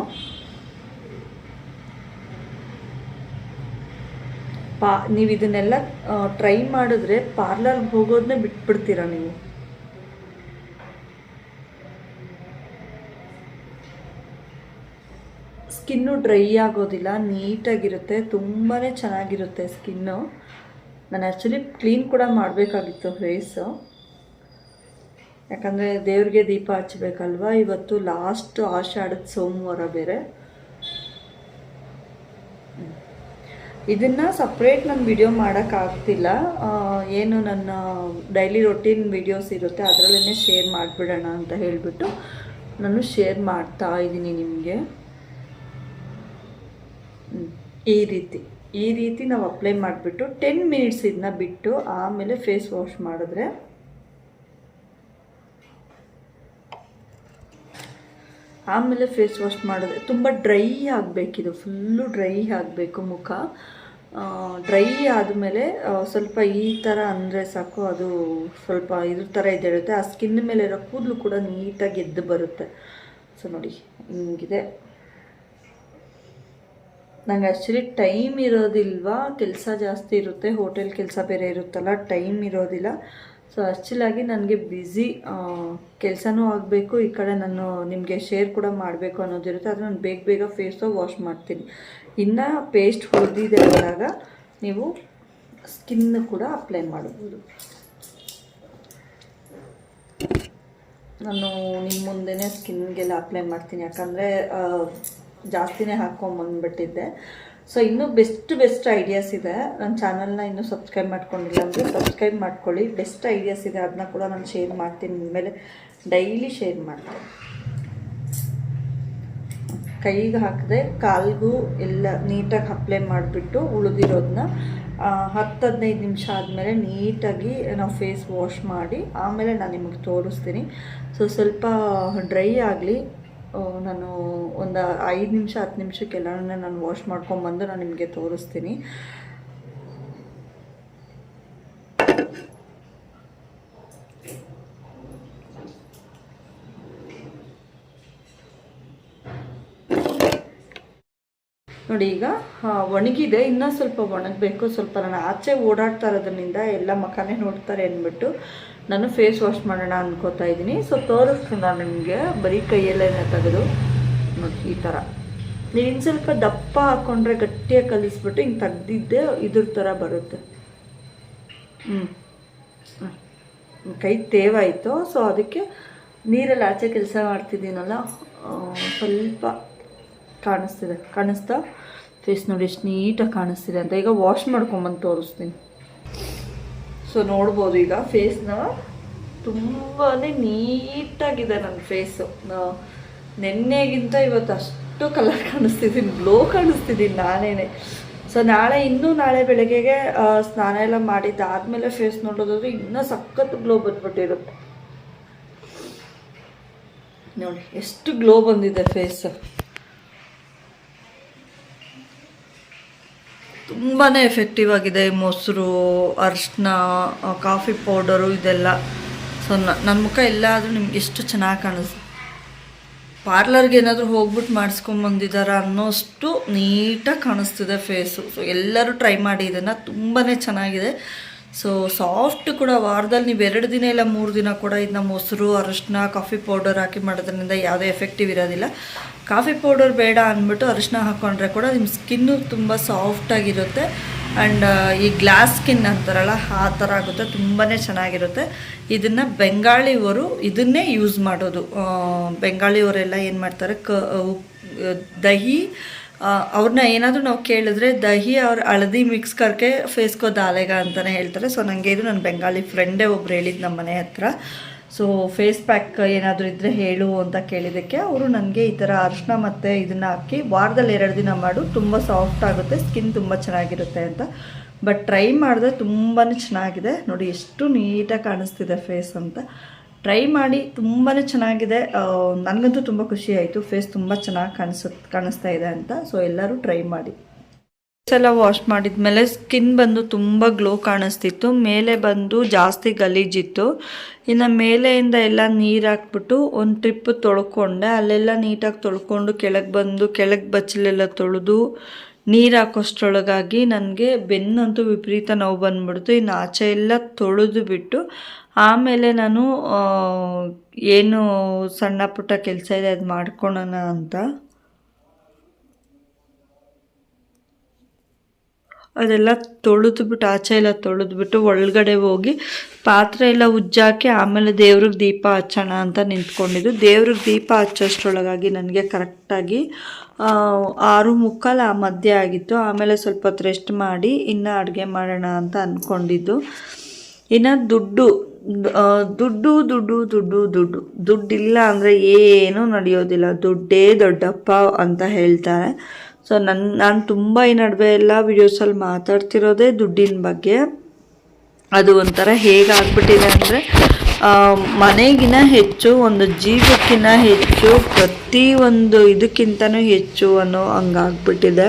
ನೀವು ಇದನ್ನೆಲ್ಲ ಟ್ರೈ ಮಾಡಿದ್ರೆ ಪಾರ್ಲರ್ಗೆ ಹೋಗೋದನ್ನೇ ಬಿಟ್ಬಿಡ್ತೀರಾ ನೀವು. ಸ್ಕಿನ್ನು ಡ್ರೈ ಆಗೋದಿಲ್ಲ, ನೀಟಾಗಿರುತ್ತೆ, ತುಂಬಾ ಚೆನ್ನಾಗಿರುತ್ತೆ ಸ್ಕಿನ್ನು. ನಾನು ಆ್ಯಕ್ಚುಲಿ ಕ್ಲೀನ್ ಕೂಡ ಮಾಡಬೇಕಾಗಿತ್ತು ಫೇಸು, ಯಾಕಂದರೆ ದೇವ್ರಿಗೆ ದೀಪ ಹಚ್ಚಬೇಕಲ್ವ. ಇವತ್ತು ಲಾಸ್ಟ್ ಆಷಾಢದ ಸೋಮವಾರ ಬೇರೆ. ಇದನ್ನು ಸಪ್ರೇಟ್ ನಾನು ವಿಡಿಯೋ ಮಾಡೋಕ್ಕಾಗ್ತಿಲ್ಲ. ಏನು ನನ್ನ ಡೈಲಿ ರೊಟೀನ್ ವಿಡಿಯೋಸ್ ಇರುತ್ತೆ ಅದರಲ್ಲೇ ಶೇರ್ ಮಾಡಿಬಿಡೋಣ ಅಂತ ಹೇಳಿಬಿಟ್ಟು ನಾನು ಶೇರ್ ಮಾಡ್ತಾ ಇದ್ದೀನಿ ನಿಮಗೆ. ಈ ರೀತಿ ನಾವು ಅಪ್ಲೈ ಮಾಡಿಬಿಟ್ಟು 10 ಮಿನಿಟ್ಸ್ ಇದನ್ನ ಬಿಟ್ಟು ಆಮೇಲೆ ಫೇಸ್ ವಾಶ್ ಮಾಡಿದ್ರೆ ತುಂಬ ಡ್ರೈ ಆಗಬೇಕಿದು, ಫುಲ್ಲು ಡ್ರೈ ಆಗಬೇಕು ಮುಖ. ಡ್ರೈ ಆದಮೇಲೆ ಸ್ವಲ್ಪ ಈ ಥರ ಅಂದರೆ ಸಾಕು, ಅದು ಸ್ವಲ್ಪ ಇದ್ರ ಥರ ಇದ್ದೇಳುತ್ತೆ. ಆ ಸ್ಕಿನ್ ಮೇಲೆ ಇರೋ ಕೂದಲು ಕೂಡ ನೀಟಾಗಿ ಎದ್ದು ಬರುತ್ತೆ. ಸೊ ನೋಡಿ ಹಿಂಗಿದೆ. ನಂಗೆ ಆ್ಯಕ್ಚುಲಿ ಟೈಮ್ ಇರೋದಿಲ್ವಾ, ಕೆಲಸ ಜಾಸ್ತಿ ಇರುತ್ತೆ, ಹೋಟೆಲ್ ಕೆಲಸ ಬೇರೆ ಇರುತ್ತಲ್ಲ, ಟೈಮ್ ಇರೋದಿಲ್ಲ. ಸೊ ಆ್ಯಕ್ಚುಲಾಗಿ ನನಗೆ ಬ್ಯುಸಿ, ಕೆಲಸನೂ ಆಗಬೇಕು, ಈ ಕಡೆ ನಾನು ನಿಮಗೆ ಶೇರ್ ಕೂಡ ಮಾಡಬೇಕು ಅನ್ನೋದಿರುತ್ತೆ. ಆದರೆ ನಾನು ಬೇಗ ಫೇಸು ವಾಶ್ ಮಾಡ್ತೀನಿ. ಇನ್ನು ಪೇಸ್ಟ್ ಹೊಡೆದಿದೆ ಅಂದಾಗ ನೀವು ಸ್ಕಿನ್ ಕೂಡ ಅಪ್ಲೈ ಮಾಡ್ಬೋದು. ನಾನು ನಿಮ್ಮ ಮುಂದೆನೇ ಸ್ಕಿನ್ಗೆಲ್ಲ ಅಪ್ಲೈ ಮಾಡ್ತೀನಿ, ಯಾಕಂದರೆ ಜಾಸ್ತಿನೇ ಹಾಕ್ಕೊಂಬಂದ್ಬಿಟ್ಟಿದ್ದೆ. ಸೊ ಇನ್ನೂ ಬೆಸ್ಟ್ ಐಡಿಯಾಸ್ ಇದೆ. ನನ್ನ ಚಾನಲ್ನ ಇನ್ನೂ ಸಬ್ಸ್ಕ್ರೈಬ್ ಮಾಡ್ಕೊಂಡಿಲ್ಲ ಅಂದರೆ ಸಬ್ಸ್ಕ್ರೈಬ್ ಮಾಡ್ಕೊಳ್ಳಿ. ಬೆಸ್ಟ್ ಐಡಿಯಾಸ್ ಇದೆ, ಅದನ್ನ ಕೂಡ ನಾನು ಶೇರ್ ಮಾಡ್ತೀನಿ, ಇನ್ಮೇಲೆ ಡೈಲಿ ಶೇರ್ ಮಾಡ್ತೀನಿ. ಕೈಗೆ ಹಾಕಿದೆ, ಕಾಲಿಗೂ ಎಲ್ಲ ನೀಟಾಗಿ ಅಪ್ಲೈ ಮಾಡಿಬಿಟ್ಟು ಉಳಿದಿರೋದನ್ನ 10-15 ನಿಮಿಷ ಆದಮೇಲೆ ನೀಟಾಗಿ ನಾವು ಫೇಸ್ ವಾಶ್ ಮಾಡಿ ಆಮೇಲೆ ನಾನು ನಿಮಗೆ ತೋರಿಸ್ತೀನಿ. ಸೊ ಸ್ವಲ್ಪ ಡ್ರೈ ಆಗಲಿ, ನಾನು ಒಂದು 5 ನಿಮಿಷ 10 ನಿಮಿಷಕ್ಕೆಲ್ಲನೇ ನಾನು ವಾಶ್ ಮಾಡ್ಕೊಂಬಂದು ನಾನು ನಿಮಗೆ ತೋರಿಸ್ತೀನಿ. ನೋಡಿ ಈಗ ಒಣಗಿದೆ, ಇನ್ನೂ ಸ್ವಲ್ಪ ಒಣಗಬೇಕು. ಸ್ವಲ್ಪ ನಾನು ಆಚೆ ಓಡಾಡ್ತಾ ಇರೋದ್ರಿಂದ ಎಲ್ಲ ಮಖನೇ ನೋಡ್ತಾರೆ ಅಂದ್ಬಿಟ್ಟು ನಾನು ಫೇಸ್ ವಾಶ್ ಮಾಡೋಣ ಅಂದ್ಕೋತಾ ಇದ್ದೀನಿ. ಸೊ ತೋರಿಸ್ತೀನಿ ನಾನು ನಿಮಗೆ, ಬರೀ ಕೈಯಲ್ಲೇ ತೆಗೆದು ನೋಡಿ ಈ ಥರ. ನೀವು ಇನ್ನು ಸ್ವಲ್ಪ ದಪ್ಪ ಹಾಕ್ಕೊಂಡ್ರೆ ಗಟ್ಟಿಯಾಗಿ ಕಲಿಸ್ಬಿಟ್ಟು ಹಿಂಗೆ ತೆಗ್ದಿದ್ದೆ ಇದ್ರ ಥರ ಬರುತ್ತೆ. ಕೈ ತೇವಾಯಿತು. ಸೊ ಅದಕ್ಕೆ ನೀರಲ್ಲಿ ಆಚೆ ಕೆಲಸ ಮಾಡ್ತಿದ್ದೀನಲ್ಲ, ಸ್ವಲ್ಪ ಕಾಣಿಸ್ತಾ ಫೇಸ್ ನೋಡಿ ಎಷ್ಟು ನೀಟಾಗಿ ಕಾಣಿಸ್ತಿದೆ ಅಂತ. ಈಗ ವಾಶ್ ಮಾಡ್ಕೊಂಬಂದು ತೋರಿಸ್ತೀನಿ. ಸೊ ನೋಡ್ಬೋದು ಈಗ ಫೇಸ್ನ ತುಂಬಾ ನೀಟಾಗಿದೆ ನನ್ನ ಫೇಸು. ನೆನ್ನೆಗಿಂತ ಇವತ್ತು ಅಷ್ಟು ಕಲರ್ ಕಾಣಿಸ್ತಿದ್ದೀನಿ, ಗ್ಲೋ ಕಾಣಿಸ್ತಿದ್ದೀನಿ ನಾನೇ. ಸೊ ನಾಳೆ ಬೆಳಗ್ಗೆಗೆ ಸ್ನಾನ ಎಲ್ಲ ಮಾಡಿದ್ದಾದಮೇಲೆ ಫೇಸ್ ನೋಡೋದಾದ್ರೆ ಇನ್ನೂ ಸಖತ್ತು ಗ್ಲೋ ಬಂದ್ಬಿಟ್ಟಿರುತ್ತೆ. ನೋಡಿ ಎಷ್ಟು ಗ್ಲೋ ಬಂದಿದೆ ಫೇಸ್. ತುಂಬಾ ಎಫೆಕ್ಟಿವ್ ಆಗಿದೆ ಮೊಸರು, ಅರಿಶಿನ, ಕಾಫಿ ಪೌಡರು ಇದೆಲ್ಲ. ಸೊ ನನ್ನ ಮುಖ ಎಲ್ಲಾದರೂ ನಿಮ್ಗೆ ಎಷ್ಟು ಚೆನ್ನಾಗಿ ಕಾಣಿಸ್ತು. ಪಾರ್ಲರ್ಗೆ ಏನಾದರೂ ಹೋಗ್ಬಿಟ್ಟು ಮಾಡಿಸ್ಕೊಂಬಂದಿದ್ದಾರೆ ಅನ್ನೋಷ್ಟು ನೀಟಾಗಿ ಕಾಣಿಸ್ತಿದೆ ಫೇಸು. ಸೊ ಎಲ್ಲರೂ ಟ್ರೈ ಮಾಡಿ, ಇದನ್ನು ತುಂಬಾ ಚೆನ್ನಾಗಿದೆ. ಸೊ ಸಾಫ್ಟ್ ಕೂಡ. ವಾರದಲ್ಲಿ ನೀವು 2 ದಿನ ಇಲ್ಲ 3 ದಿನ ಕೂಡ ಇದನ್ನ ಮೊಸರು, ಅರಿಶಿನ, ಕಾಫಿ ಪೌಡರ್ ಹಾಕಿ ಮಾಡೋದ್ರಿಂದ ಯಾವುದೇ ಎಫೆಕ್ಟಿವ್ ಇರೋದಿಲ್ಲ. ಕಾಫಿ ಪೌಡರ್ ಬೇಡ ಅಂದ್ಬಿಟ್ಟು ಅರಿಶಿನ ಹಾಕ್ಕೊಂಡ್ರೆ ಕೂಡ ನಿಮ್ಮ ಸ್ಕಿನ್ನು ತುಂಬ ಸಾಫ್ಟಾಗಿರುತ್ತೆ. ಆ್ಯಂಡ್ ಈ ಗ್ಲಾಸ್ ಸ್ಕಿನ್ ಅಂತಾರಲ್ಲ ಆ ಥರ ಆಗುತ್ತೆ, ತುಂಬಾ ಚೆನ್ನಾಗಿರುತ್ತೆ. ಇದನ್ನು ಬೆಂಗಾಳಿಯವರು ಇದನ್ನೇ ಯೂಸ್ ಮಾಡೋದು. ಬೆಂಗಾಳಿಯವರೆಲ್ಲ ಏನು ಮಾಡ್ತಾರೆ, ದಹಿ ಅವ್ರನ್ನ ಏನಾದರೂ ನಾವು ಕೇಳಿದ್ರೆ ದಹಿ ಅವ್ರ ಹಳದಿ ಮಿಕ್ಸ್ ಕರ್ಕೆ ಫೇಸ್ಕೋ ದಾಲೆಗ ಅಂತಲೇ ಹೇಳ್ತಾರೆ. ಸೊ ನನಗೆ ಇದು ನನ್ನ ಬೆಂಗಾಲಿ ಫ್ರೆಂಡೇ ಒಬ್ರು ಹೇಳಿದ್ದು ನಮ್ಮ ಮನೆ ಹತ್ರ. ಸೊ ಫೇಸ್ ಪ್ಯಾಕ್ ಏನಾದರೂ ಇದ್ದರೆ ಹೇಳು ಅಂತ ಕೇಳಿದ್ದಕ್ಕೆ ಅವರು ನನಗೆ ಈ ಥರ ಅರಿಶಿನ ಮತ್ತು ಇದನ್ನು ಹಾಕಿ ವಾರದಲ್ಲಿ 2 ದಿನ ಮಾಡು, ತುಂಬ ಸಾಫ್ಟ್ ಆಗುತ್ತೆ, ಸ್ಕಿನ್ ತುಂಬ ಚೆನ್ನಾಗಿರುತ್ತೆ ಅಂತ. ಬಟ್ ಟ್ರೈ ಮಾಡಿದ್ರೆ ತುಂಬಾ ಚೆನ್ನಾಗಿದೆ. ನೋಡಿ ಎಷ್ಟು ನೀಟಾಗಿ ಕಾಣಿಸ್ತಿದೆ ಫೇಸ್ ಅಂತ. ಟ್ರೈ ಮಾಡಿ, ತುಂಬಾ ಚೆನ್ನಾಗಿದೆ. ನನಗಂತೂ ತುಂಬ ಖುಷಿ ಆಯಿತು, ಫೇಸ್ ತುಂಬ ಚೆನ್ನಾಗಿ ಕಾಣಿಸ್ತಾ ಇದೆ ಅಂತ. ಸೊ ಎಲ್ಲರೂ ಟ್ರೈ ಮಾಡಿ. ಎಲ್ಲ ವಾಶ್ ಮಾಡಿದ್ಮೇಲೆ ಸ್ಕಿನ್ ಬಂದು ತುಂಬ ಗ್ಲೋ ಕಾಣಿಸ್ತಿತ್ತು, ಮೇಲೆ ಬಂದು ಜಾಸ್ತಿ ಗಲೀಜಿತ್ತು. ಇನ್ನು ಮೇಲೆಯಿಂದ ಎಲ್ಲ ನೀರು ಹಾಕ್ಬಿಟ್ಟು ಒಂದು ಟ್ರಿಪ್ ತೊಳ್ಕೊಂಡೆ. ಅಲ್ಲೆಲ್ಲ ನೀಟಾಗಿ ತೊಳ್ಕೊಂಡು ಕೆಳಗೆ ಬಂದು ಕೆಳಗೆ ಬಚ್ಚಲೆಲ್ಲ ತೊಳೆದು ನೀರು ಹಾಕೋಷ್ಟ್ರೊಳಗಾಗಿ ನನಗೆ ಬೆನ್ನಂತೂ ವಿಪರೀತ ನೋವು ಬಂದ್ಬಿಡ್ತು. ಇನ್ನು ಆಚೆ ಎಲ್ಲ ತೊಳೆದು ಬಿಟ್ಟು ಆಮೇಲೆ ನಾನು ಏನು ಸಣ್ಣ ಪುಟ್ಟ ಕೆಲಸ ಇದೆ ಅದು ಮಾಡ್ಕೊಳ್ಳೋಣ ಅಂತ ಅದೆಲ್ಲ ತೊಳೆದ್ಬಿಟ್ಟು ಆಚೆ ಎಲ್ಲ ತೊಳೆದ್ಬಿಟ್ಟು ಒಳಗಡೆ ಹೋಗಿ ಪಾತ್ರೆ ಎಲ್ಲ ಉಜ್ಜಾಕಿ ಆಮೇಲೆ ದೇವ್ರಿಗೆ ದೀಪ ಹಚ್ಚೋಣ ಅಂತ ನಿಂತ್ಕೊಂಡಿದ್ದು. ದೇವ್ರಿಗೆ ದೀಪ ಹಚ್ಚೋಷ್ಟ್ರೊಳಗಾಗಿ ನನಗೆ ಕರೆಕ್ಟಾಗಿ 6:45 ಆ ಮಧ್ಯೆ ಆಗಿತ್ತು. ಆಮೇಲೆ ಸ್ವಲ್ಪ ಹೊತ್ತು ರೆಸ್ಟ್ ಮಾಡಿ ಇನ್ನು ಅಡುಗೆ ಮಾಡೋಣ ಅಂತ ಅಂದ್ಕೊಂಡಿದ್ದು. ಇನ್ನು ದುಡ್ಡಿಲ್ಲ ಅಂದರೆ ಏನೂ ನಡೆಯೋದಿಲ್ಲ, ದುಡ್ಡೇ ದೊಡ್ಡಪ್ಪ ಅಂತ ಹೇಳ್ತಾರೆ. ಸೊ ನಾನು ತುಂಬ ಈ ನಡುವೆ ಎಲ್ಲ ವಿಡಿಯೋಸಲ್ಲಿ ಮಾತಾಡ್ತಿರೋದೇ ದುಡ್ಡಿನ ಬಗ್ಗೆ. ಅದು ಒಂಥರ ಹೇಗಾಗ್ಬಿಟ್ಟಿದೆ ಅಂದರೆ ಮನೆಗಿನ ಹೆಚ್ಚು, ಒಂದು ಜೀವಕ್ಕಿಂತ ಹೆಚ್ಚು, ಪ್ರತಿಯೊಂದು ಇದಕ್ಕಿಂತನೂ ಹೆಚ್ಚು ಅನ್ನೋ ಹಂಗಾಗ್ಬಿಟ್ಟಿದೆ.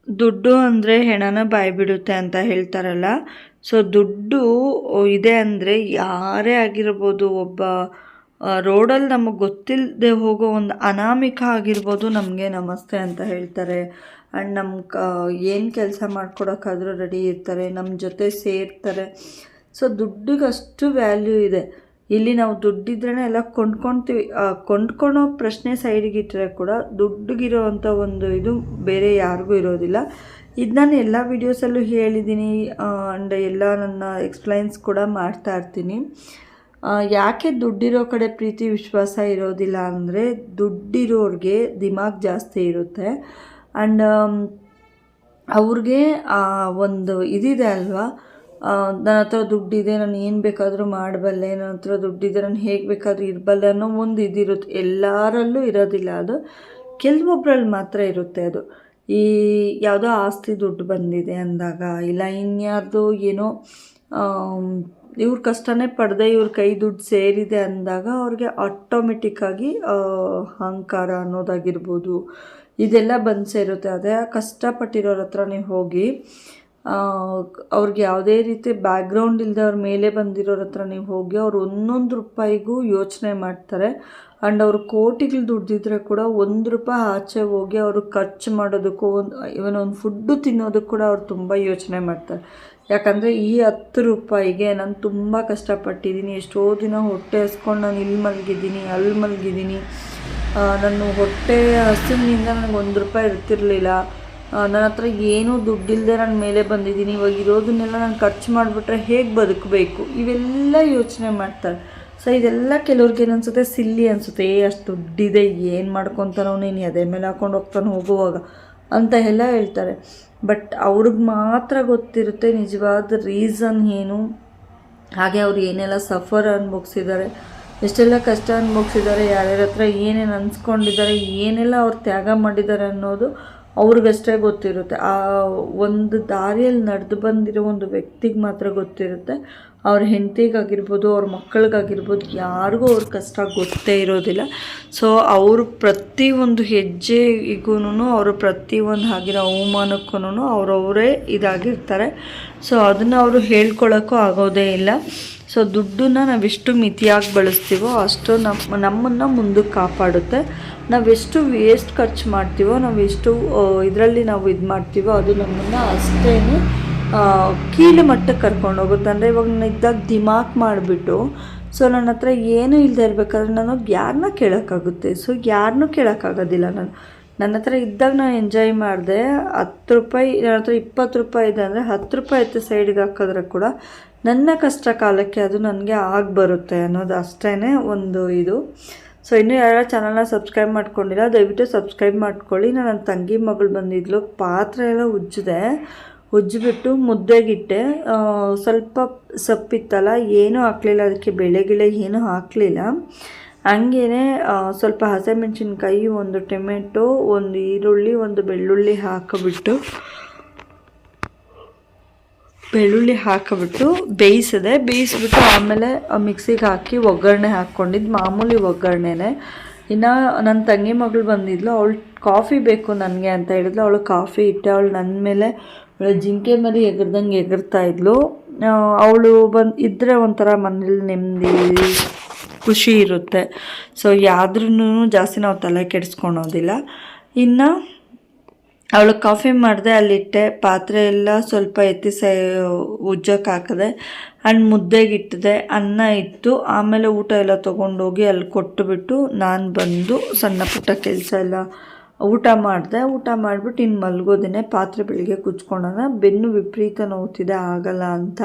ದುಡ್ಡು ಅಂದರೆ ಹೆಣನ ಬಾಯಿ ಬಿಡುತ್ತೆ ಅಂತ ಹೇಳ್ತಾರಲ್ಲ. ಸೊ ದುಡ್ಡು ಇದೆ ಅಂದರೆ ಯಾರೇ ಆಗಿರ್ಬೋದು, ಒಬ್ಬ ರೋಡಲ್ಲಿ ನಮಗೆ ಗೊತ್ತಿಲ್ಲದೆ ಹೋಗೋ ಒಂದು ಅನಾಮಿಕ ಆಗಿರ್ಬೋದು, ನಮಗೆ ನಮಸ್ತೆ ಅಂತ ಹೇಳ್ತಾರೆ. ಆ್ಯಂಡ್ ಏನು ಕೆಲಸ ಮಾಡ್ಕೊಡೋಕ್ಕಾದರೂ ರೆಡಿ ಇರ್ತಾರೆ, ನಮ್ಮ ಜೊತೆ ಸೇರ್ತಾರೆ. ಸೊ ದುಡ್ಡಿಗೆ ಅಷ್ಟು ವ್ಯಾಲ್ಯೂ ಇದೆ. ಇಲ್ಲಿ ನಾವು ದುಡ್ಡಿದ್ರೇ ಎಲ್ಲ ಕೊಂಡ್ಕೊಳ್ತೀವಿ. ಕೊಂಡ್ಕೊಳೋ ಪ್ರಶ್ನೆ ಸೈಡಿಗೆ ಇಟ್ಟರೆ ಕೂಡ ದುಡ್ಡಿಗಿರೋ ಅಂಥ ಒಂದು ಇದು ಬೇರೆ ಯಾರಿಗೂ ಇರೋದಿಲ್ಲ. ಇದು ನಾನು ಎಲ್ಲ ವೀಡಿಯೋಸಲ್ಲೂ ಹೇಳಿದ್ದೀನಿ ಆ್ಯಂಡ್ ಎಲ್ಲ ನನ್ನ ಎಕ್ಸ್ಪ್ಲೈನ್ಸ್ ಕೂಡ ಮಾಡ್ತಾ ಇರ್ತೀನಿ. ಯಾಕೆ ದುಡ್ಡಿರೋ ಕಡೆ ಪ್ರೀತಿ ವಿಶ್ವಾಸ ಇರೋದಿಲ್ಲ ಅಂದರೆ ದುಡ್ಡಿರೋರಿಗೆ ದಿಮಾಗ್ ಜಾಸ್ತಿ ಇರುತ್ತೆ. ಆ್ಯಂಡ್ ಅವ್ರಿಗೆ ಒಂದು ಇದಿದೆ ಅಲ್ವಾ, ನನ್ನ ಹತ್ರ ದುಡ್ಡಿದೆ, ನಾನು ಏನು ಬೇಕಾದರೂ ಮಾಡಬಲ್ಲೆ, ನನ್ನ ಹತ್ರ ದುಡ್ಡಿದೆ, ನಾನು ಹೇಗೆ ಬೇಕಾದರೂ ಇರಬಲ್ಲೆ ಅನ್ನೋ ಒಂದು ಇದಿರುತ್ತೆ. ಎಲ್ಲರಲ್ಲೂ ಇರೋದಿಲ್ಲ ಅದು, ಕೆಲವೊಬ್ಬರಲ್ಲಿ ಮಾತ್ರ ಇರುತ್ತೆ ಅದು. ಈ ಯಾವುದೋ ಆಸ್ತಿ ದುಡ್ಡು ಬಂದಿದೆ ಅಂದಾಗ, ಇಲ್ಲ ಇನ್ಯಾರ್ದು ಏನೋ ಇವ್ರ ಕಷ್ಟನೇ ಪಡೆದೆ ಇವ್ರ ಕೈ ದುಡ್ಡು ಸೇರಿದೆ ಅಂದಾಗ ಅವ್ರಿಗೆ ಆಟೋಮೆಟಿಕ್ಕಾಗಿ ಅಹಂಕಾರ ಅನ್ನೋದಾಗಿರ್ಬೋದು ಇದೆಲ್ಲ ಬಂದು ಸೇರುತ್ತೆ. ಅದೇ ಕಷ್ಟಪಟ್ಟಿರೋರ ಹತ್ರ ನೀವು ಹೋಗಿ ಅವ್ರಿಗೆ ಯಾವುದೇ ರೀತಿ ಬ್ಯಾಕ್ಗ್ರೌಂಡ್ ಇಲ್ಲದೆ ಅವ್ರ ಮೇಲೆ ಬಂದಿರೋರ ಹತ್ರ ನೀವು ಹೋಗಿ ಅವ್ರು 1 ರೂಪಾಯಿಗೂ ಯೋಚನೆ ಮಾಡ್ತಾರೆ. ಆ್ಯಂಡ್ ಅವರು ಕೋಟಿಗಳು ದುಡ್ದಿದ್ರೆ ಕೂಡ 1 ರೂಪಾಯಿ ಆಚೆ ಹೋಗಿ ಅವರು ಖರ್ಚು ಮಾಡೋದಕ್ಕೂ ಒಂದು ಫುಡ್ಡು ತಿನ್ನೋದಕ್ಕೆ ಕೂಡ ಅವ್ರು ತುಂಬ ಯೋಚನೆ ಮಾಡ್ತಾರೆ. ಯಾಕಂದರೆ ಈ 10 ರೂಪಾಯಿಗೆ ನಾನು ತುಂಬ ಕಷ್ಟಪಟ್ಟಿದ್ದೀನಿ, ಎಷ್ಟೋ ದಿನ ಹೊಟ್ಟೆ ಹಸ್ಕೊಂಡು ನಾನು ಇಲ್ಲಿ ಮಲಗಿದ್ದೀನಿ, ಅಲ್ಲಿ ಮಲಗಿದ್ದೀನಿ, ನಾನು ಹೊಟ್ಟೆ ಹಸಿವಿನಿಂದ ನನಗೆ 1 ರೂಪಾಯಿ ಇರ್ತಿರಲಿಲ್ಲ, ನನ್ನ ಹತ್ರ ಏನೂ ದುಡ್ಡಿಲ್ಲದೆ ನನ್ನ ಮೇಲೆ ಬಂದಿದ್ದೀನಿ, ಇವಾಗ ಇರೋದನ್ನೆಲ್ಲ ನಾನು ಖರ್ಚು ಮಾಡಿಬಿಟ್ರೆ ಹೇಗೆ ಬದುಕಬೇಕು, ಇವೆಲ್ಲ ಯೋಚನೆ ಮಾಡ್ತಾರೆ. ಸೊ ಇದೆಲ್ಲ ಕೆಲವ್ರಿಗೆ ಏನನ್ಸುತ್ತೆ, ಸಿಲ್ಲಿ ಅನಿಸುತ್ತೆ, ಅಷ್ಟು ದುಡ್ಡಿದೆ ಏನು ಮಾಡ್ಕೊತಾನೋ ನೀನು ಅದೇ ಮೇಲೆ ಹಾಕೊಂಡು ಹೋಗ್ತಾನೆ ಹೋಗುವಾಗ ಅಂತ ಎಲ್ಲ ಹೇಳ್ತಾರೆ. ಬಟ್ ಅವ್ರಿಗೆ ಮಾತ್ರ ಗೊತ್ತಿರುತ್ತೆ ನಿಜವಾದ ರೀಸನ್ ಏನು, ಹಾಗೆ ಅವ್ರು ಏನೆಲ್ಲ ಸಫರ್ ಅನುಭವಿಸಿದ್ದಾರೆ, ಎಷ್ಟೆಲ್ಲ ಕಷ್ಟ ಅನುಭವಿಸಿದ್ದಾರೆ, ಯಾರ್ಯಾರ ಹತ್ರ ಏನೇನು ಅನ್ಸ್ಕೊಂಡಿದ್ದಾರೆ, ಏನೆಲ್ಲ ಅವ್ರು ತ್ಯಾಗ ಮಾಡಿದ್ದಾರೆ ಅನ್ನೋದು ಅವ್ರಿಗಷ್ಟೇ ಗೊತ್ತಿರುತ್ತೆ. ಆ ಒಂದು ದಾರಿಯಲ್ಲಿ ನಡೆದು ಬಂದಿರೋ ಒಂದು ವ್ಯಕ್ತಿಗೆ ಮಾತ್ರ ಗೊತ್ತಿರುತ್ತೆ. ಅವ್ರ ಹೆಂಡತಿಗಾಗಿರ್ಬೋದು, ಅವ್ರ ಮಕ್ಕಳಿಗಾಗಿರ್ಬೋದು, ಯಾರಿಗೂ ಅವ್ರ ಕಷ್ಟ ಗೊತ್ತೇ ಇರೋದಿಲ್ಲ. ಸೊ ಅವರು ಪ್ರತಿಯೊಂದು ಹೆಜ್ಜೆಗೂ ಅವರು ಪ್ರತಿಯೊಂದು ಆಗಿರೋ ಅವಮಾನಕ್ಕೂ ಅವರವರೇ ಇದಾಗಿರ್ತಾರೆ. ಸೊ ಅದನ್ನು ಅವರು ಹೇಳ್ಕೊಳ್ಳೋಕ್ಕೂ ಆಗೋದೇ ಇಲ್ಲ. ಸೊ ದುಡ್ಡನ್ನು ನಾವೆಷ್ಟು ಮಿತಿಯಾಗಿ ಬಳಸ್ತೀವೋ ಅಷ್ಟು ನಮ್ಮನ್ನು ಮುಂದಕ್ಕೆ ಕಾಪಾಡುತ್ತೆ. ನಾವೆಷ್ಟು ವೇಸ್ಟ್ ಖರ್ಚು ಮಾಡ್ತೀವೋ, ನಾವೆಷ್ಟು ಇದರಲ್ಲಿ ನಾವು ಇದು ಮಾಡ್ತೀವೋ ಅದು ನಮ್ಮನ್ನು ಅಷ್ಟೇ ಕೀಳು ಮಟ್ಟಕ್ಕೆ ಕರ್ಕೊಂಡು ಹೋಗುತ್ತೆ. ಅಂದರೆ ಇವಾಗ ನಾನು ಇದ್ದಾಗ ದಿಮಾಕ್ ಮಾಡಿಬಿಟ್ಟು ಸೊ ನನ್ನ ಹತ್ರ ಏನೂ ಇಲ್ಲದೆ ಇರಬೇಕಾದ್ರೆ ನಾನು ಯಾರನ್ನ ಕೇಳೋಕ್ಕಾಗುತ್ತೆ? ಸೊ ಯಾರನ್ನೂ ಕೇಳೋಕ್ಕಾಗೋದಿಲ್ಲ. ನನ್ನ ಹತ್ರ ಇದ್ದಾಗ ನಾನು ಎಂಜಾಯ್ ಮಾಡಿದೆ. 10 ರೂಪಾಯಿ ನನ್ನ ಹತ್ರ 20 ರೂಪಾಯಿ ಇದೆ ಅಂದರೆ 10 ರೂಪಾಯಿ ಎತ್ತು ಸೈಡ್ಗೆ ಹಾಕಿದ್ರೆ ಕೂಡ ನನ್ನ ಕಷ್ಟ ಕಾಲಕ್ಕೆ ಅದು ನನಗೆ ಆಗಿ ಬರುತ್ತೆ ಅನ್ನೋದು ಅಷ್ಟೇ ಒಂದು ಇದು. ಸೊ ಇನ್ನೂ ಯಾರು ಚಾನಲ್ನ ಸಬ್ಸ್ಕ್ರೈಬ್ ಮಾಡ್ಕೊಂಡಿಲ್ಲ ದಯವಿಟ್ಟು ಸಬ್ಸ್ಕ್ರೈಬ್ ಮಾಡ್ಕೊಳ್ಳಿ. ನನ್ನ ತಂಗಿ ಮಗಳು ಬಂದಿದ್ಲು, ಪಾತ್ರೆ ಎಲ್ಲ ಉಜ್ಜಿಬಿಟ್ಟು ಮುದ್ದೆಗಿಟ್ಟೆ. ಸ್ವಲ್ಪ ಸೊಪ್ಪಿತ್ತಲ್ಲ, ಏನೂ ಹಾಕಲಿಲ್ಲ, ಅದಕ್ಕೆ ಬೆಳೆಗಿಳೆ ಏನೂ ಹಾಕಲಿಲ್ಲ. ಹಂಗೇ ಸ್ವಲ್ಪ ಹಸಿಮೆಣ್ಸಿನ್ಕಾಯಿ, ಒಂದು ಟೊಮೆಟೊ, ಒಂದು ಈರುಳ್ಳಿ, ಒಂದು ಬೆಳ್ಳುಳ್ಳಿ ಹಾಕಿಬಿಟ್ಟು ಬೇಯಿಸ್ಬಿಟ್ಟು ಆಮೇಲೆ ಮಿಕ್ಸಿಗೆ ಹಾಕಿ ಒಗ್ಗರಣೆ ಹಾಕ್ಕೊಂಡಿದ್ದು, ಮಾಮೂಲಿ ಒಗ್ಗರಣೆನೇ. ಇನ್ನು ನನ್ನ ತಂಗಿ ಮಗಳು ಬಂದಿದ್ಲು, ಅವಳು ಕಾಫಿ ಬೇಕು ನನಗೆ ಅಂತ ಹೇಳಿದ್ಲು. ಅವಳು ಕಾಫಿ ಇಟ್ಟೆ. ಅವಳು ನನ್ನ ಮೇಲೆ ಜಿಂಕೆ ಮರಿ ಎಗರ್ದಂಗೆ ಎಗರ್ತಾ ಇದ್ಲು. ಅವಳು ಇದ್ದರೆ ಒಂಥರ ಮನೇಲಿ ನೆಮ್ಮದಿ ಖುಷಿ ಇರುತ್ತೆ. ಸೊ ಯಾವ್ದ್ರೂ ಜಾಸ್ತಿ ನಾವು ತಲೆ ಕೆಡಿಸ್ಕೊಳೋದಿಲ್ಲ. ಇನ್ನು ಅವಳು ಕಾಫಿ ಮಾಡಿದೆ, ಅಲ್ಲಿಟ್ಟೆ. ಪಾತ್ರೆ ಎಲ್ಲ ಸ್ವಲ್ಪ ಎತ್ತಿ ಉಜ್ಜಕ್ಕೆ ಹಾಕಿದೆ ಆ್ಯಂಡ್ ಮುದ್ದೆಗಿಟ್ಟಿದೆ. ಅನ್ನ ಇತ್ತು. ಆಮೇಲೆ ಊಟ ಎಲ್ಲ ತೊಗೊಂಡೋಗಿ ಅಲ್ಲಿ ಕೊಟ್ಟುಬಿಟ್ಟು ನಾನು ಬಂದು ಸಣ್ಣ ಪುಟ್ಟ ಕೆಲಸ ಎಲ್ಲ ಊಟ ಮಾಡಿಬಿಟ್ಟು ಇನ್ನು ಮಲ್ಗೋದೇನೆ. ಪಾತ್ರೆ ಬೆಳಿಗ್ಗೆ ಕುಚ್ಕೊಳ್ಳೋಣ, ಬೆನ್ನು ವಿಪರೀತ ನೋವ್ತಿದೆ, ಆಗಲ್ಲ ಅಂತ.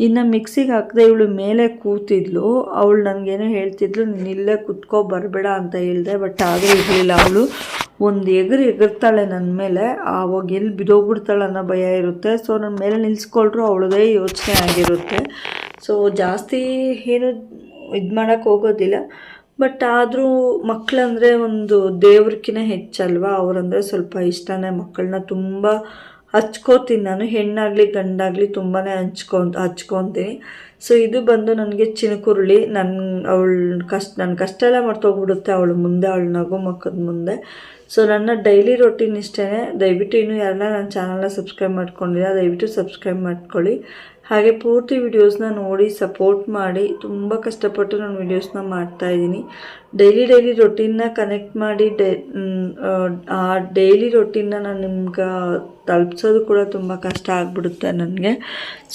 ಇನ್ನು ಮಿಕ್ಸಿಗೆ ಹಾಕಿದೆ. ಇವಳು ಮೇಲೆ ಕೂತಿದ್ಲು. ಅವಳು ನನಗೇನೋ ಹೇಳ್ತಿದ್ಲು, ನೀನು ಇಲ್ಲೇ ಕುತ್ಕೋ, ಬರಬೇಡ ಅಂತ ಹೇಳಿದೆ. ಬಟ್ ಆದರೂ ಇರಲಿಲ್ಲ. ಅವಳು ಒಂದು ಎಗರ್ತಾಳೆ ನನ್ನ ಮೇಲೆ. ಆವಾಗ ಎಲ್ಲಿ ಬಿದ್ದೋಗ್ಬಿಡ್ತಾಳೆ ಅನ್ನೋ ಭಯ ಇರುತ್ತೆ. ಸೊ ನನ್ನ ಮೇಲೆ ನಿಲ್ಲಿಸ್ಕೊಳ್ರು ಅವಳದೇ ಯೋಚನೆ ಆಗಿರುತ್ತೆ. ಸೊ ಜಾಸ್ತಿ ಏನು ಇದು ಮಾಡೋಕ್ಕೆ ಹೋಗೋದಿಲ್ಲ. ಬಟ್ ಆದರೂ ಮಕ್ಕಳಂದರೆ ಒಂದು ದೇವ್ರಕ್ಕಿಂತ ಹೆಚ್ಚಲ್ವಾ, ಅವರಂದರೆ ಸ್ವಲ್ಪ ಇಷ್ಟನೇ. ಮಕ್ಕಳನ್ನ ತುಂಬ ಹಚ್ಕೋತೀನಿ ನಾನು, ಹೆಣ್ಣಾಗಲಿ ಗಂಡಾಗಲಿ ತುಂಬಾ ಹಚ್ಕೊತೀನಿ. ಸೊ ಇದು ಬಂದು ನನಗೆ ಚಿನಕುರುಳಿ. ನನ್ನ ಕಷ್ಟ ಎಲ್ಲ ಮರ್ತೋಗ್ಬಿಡುತ್ತೆ ಅವಳು ಮುಂದೆ, ಅವಳು ನಗು ಮಕ್ಕದ ಮುಂದೆ. ಸೊ ನನ್ನ ಡೈಲಿ ರೊಟೀನ್ ಇಷ್ಟೇ. ದಯವಿಟ್ಟು ಇನ್ನೂ ಯಾರನ್ನ ನನ್ನ ಚಾನಲ್ನ ಸಬ್ಸ್ಕ್ರೈಬ್ ಮಾಡ್ಕೊಂಡಿಲ್ಲ, ದಯವಿಟ್ಟು ಸಬ್ಸ್ಕ್ರೈಬ್ ಮಾಡ್ಕೊಳ್ಳಿ. ಹಾಗೆ ಪೂರ್ತಿ ವಿಡಿಯೋಸ್ನ ನೋಡಿ ಸಪೋರ್ಟ್ ಮಾಡಿ. ತುಂಬ ಕಷ್ಟಪಟ್ಟು ನಾನು ವಿಡಿಯೋಸ್ನ ಮಾಡ್ತಾಯಿದ್ದೀನಿ. ಡೈಲಿ ರೊಟೀನ್ನ ಕನೆಕ್ಟ್ ಮಾಡಿ ಆ ಡೈಲಿ ರೊಟೀನ್ನ ನಾನು ನಿಮ್ಗೆ ತಲುಪಿಸೋದು ಕೂಡ ತುಂಬ ಕಷ್ಟ ಆಗಿಬಿಡುತ್ತೆ ನನಗೆ.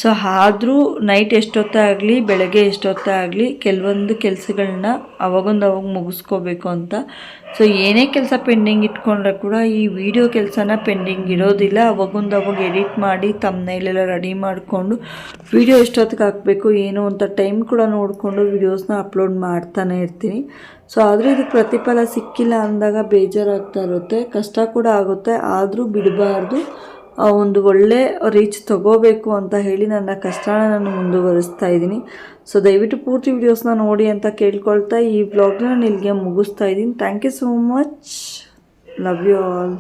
ಸೊ ಆದರೂ ನೈಟ್ ಎಷ್ಟೊತ್ತೇ ಆಗಲಿ, ಬೆಳಗ್ಗೆ ಎಷ್ಟೊತ್ತೇ ಆಗಲಿ, ಕೆಲವೊಂದು ಕೆಲಸಗಳನ್ನ ಅವಾಗ ಮುಗಿಸ್ಕೋಬೇಕು ಅಂತ. ಸೊ ಏನೇ ಕೆಲಸ ಪೆಂಡಿಂಗ್ ಇಟ್ಕೊಂಡ್ರೆ ಕೂಡ ಈ ವಿಡಿಯೋ ಕೆಲಸನ ಪೆಂಡಿಂಗ್ ಇರೋದಿಲ್ಲ. ಅವಾಗ ಎಡಿಟ್ ಮಾಡಿ ತಮ್ಮನೇಲೆಲ್ಲ ರೆಡಿ ಮಾಡಿಕೊಂಡು ವಿಡಿಯೋ ಎಷ್ಟೊತ್ತಿಗೆ ಹಾಕಬೇಕು ಏನು ಅಂತ ಟೈಮ್ ಕೂಡ ನೋಡಿಕೊಂಡು ವಿಡಿಯೋಸ್ನ ಅಪ್ಲೋಡ್ ಮಾಡ್ತಾನೆ ಇರ್ತೀನಿ. ಸೊ ಆದರೂ ಇದಕ್ಕೆ ಪ್ರತಿಫಲ ಸಿಕ್ಕಿಲ್ಲ ಅಂದಾಗ ಬೇಜಾರಾಗ್ತಾ ಇರುತ್ತೆ, ಕಷ್ಟ ಕೂಡ ಆಗುತ್ತೆ. ಆದರೂ ಬಿಡಬಾರ್ದು, ಒಂದು ಒಳ್ಳೆ ರೀಚ್ ತಗೋಬೇಕು ಅಂತ ಹೇಳಿ ನನ್ನ ಕಷ್ಟನ ನಾನು ಮುಂದುವರಿಸ್ತಾ ಇದ್ದೀನಿ. ಸೊ ದಯವಿಟ್ಟು ಪೂರ್ತಿ ವಿಡಿಯೋಸ್ನ ನೋಡಿ ಅಂತ ಕೇಳ್ಕೊಳ್ತಾ ಈ ವ್ಲಾಗ್ನ ನಾನು ಇಲ್ಲಿಗೆ ಮುಗಿಸ್ತಾ ಇದ್ದೀನಿ. Thank you so much. Love you all.